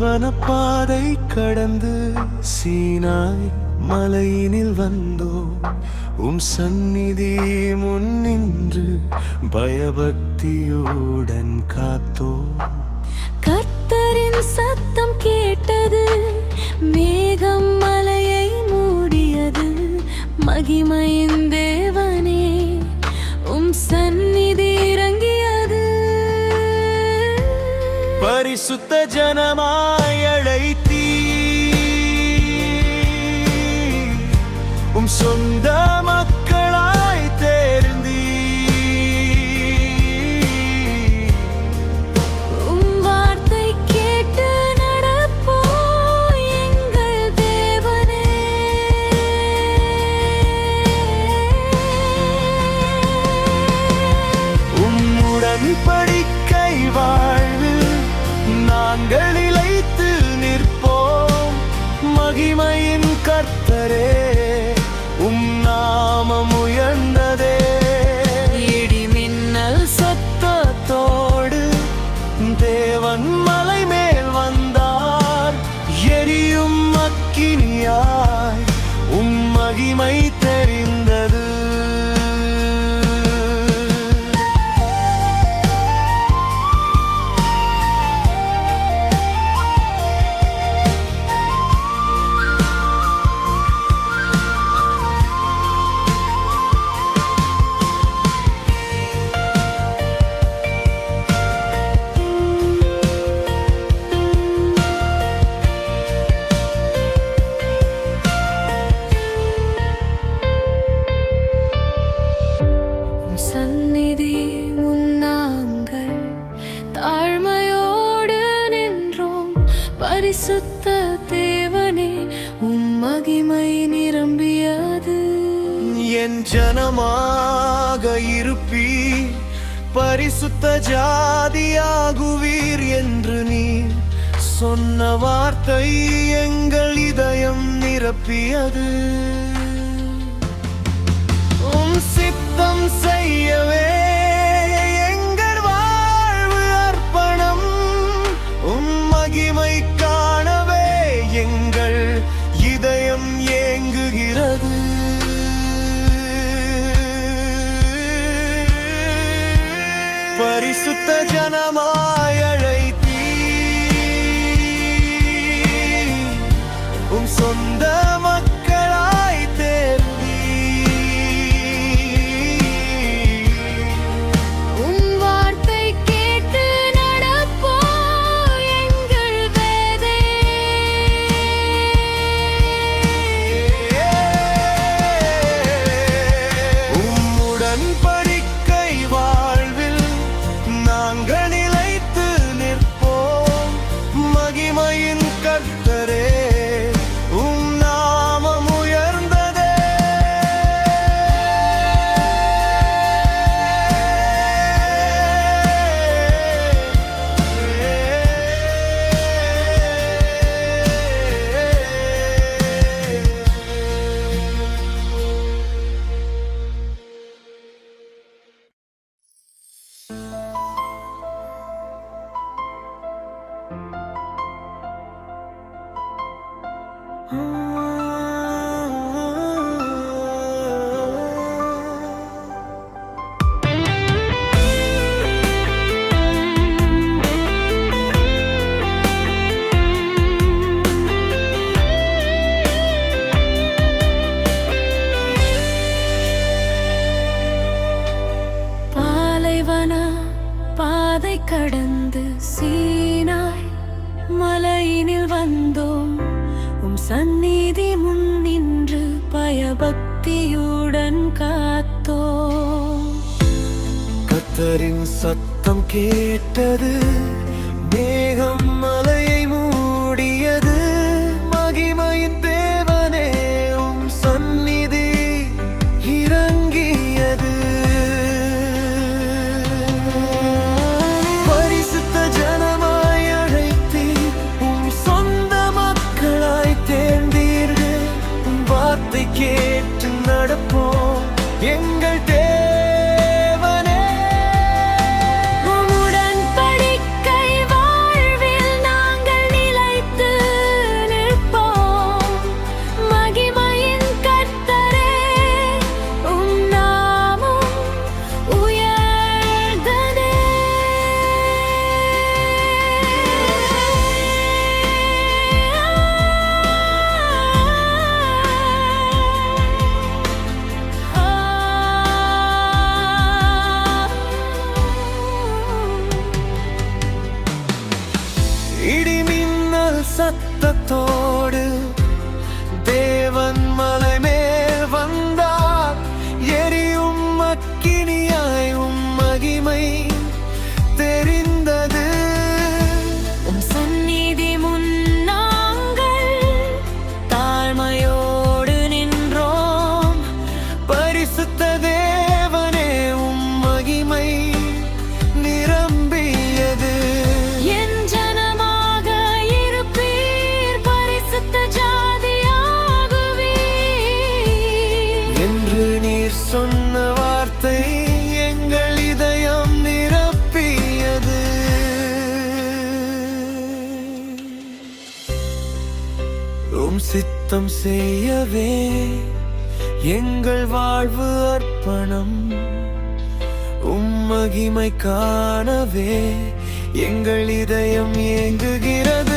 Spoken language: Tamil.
பாலைவனப்பாதை கடந்து சீனாய் மலையினில் வந்தோ சந்நிதி முன்னின்று பயபக்தியுடன் காத்தோ கர்த்தரின் சத்தம் கேட்டது, மேகம் மலையை மூடியது. மகிமையின் தேவனே சந்நிதி இறங்கியது. பரிசுத்த ஜனமாய் அழைத்தீ சொந்த மக்களாய் தேர்ந்தீ வார்த்தை கேட்டு நடப்போ எங்கள் தேவனே. உடன்படிக்கை வாழ்வில் நாங்கள் இளைத்து நிற்போம். மகிமையின் கர்த்தரே நாமம் உயர்ந்ததே. இடி மின்னல் சத்தத்தோடு தேவன் மலை மேல் வந்தார். எரியும் அக்கினியாய் மகிமை தெரிந்தது. சந்நிதி முன்னாங்கள் தாழ்மையோடு நின்றோம். பரிசுத்த தேவனே மகிமை நிரம்பியது. என் ஜனமாக இருப்பீர், பரிசுத்த ஜாதியாகுவீர் என்று நீர் சொன்ன வார்த்தை எங்கள் இதயம் நிரப்பியது. சித்தம் செய்யவே எங்கள் வாழ்வு அர்ப்பணம். மகிமை காணவே எங்கள் இதயம் ஏங்குகிறது. பரிசுத்த ஜனமாய் அழைத்தீ சொந்த மக்களாய் தேர்ந்தீ வார்த்தை கேட்டு நடப்போ எங்கள் வேதே. உடன்படிக்கை வாழ்வில் நாங்கள் நிலைத்து நிற்போம். மகிமையின் கர்த்தரே நாமம் உயர்ந்ததே. பாலைவன பாதை கடந்து சீனாய் மலையினில் வந்தோம். சந்நிதி முன் நின்று பயபக்தியுடன் காத்தோ. கர்த்தரின் சத்தம் கேட்டது, மேகம் மலையை மூடியது. மகிமையின் தேவனே சந்நிதி இறங்கியது. பரிசுத்த ஜனமாய் அழைத்தீர், சொந்த மக்களாய் தேர்ந்தீர்கள். வார்த்தை கேட்டு நடப்போம் எங்கள் தேவனே. உடன்படிக்கை வாழ்வில் நாங்கள் சத்தத்தோடு தேவன் மலை மேல் வந்தார். எரியும் அக்கினியாய் மகிமை தெரிந்தது. சந்நிதி முன் நாங்கள் தாழ்மையோடு நின்றோம். பரிசுத்த தேவனே மகிமை நிரம்பியது. என் ஜனமாக இருப்பீர், பரிசுத்த ஜாதியாகுவீர் என்று நீர் சொன்ன வார்த்தை எங்கள் இதயம் நிரப்பியது. சித்தம் செய்யவே எங்கள் வாழ்வு அர்ப்பணம். மகிமை காணவே எங்கள் இதயம் ஏங்குகிறது.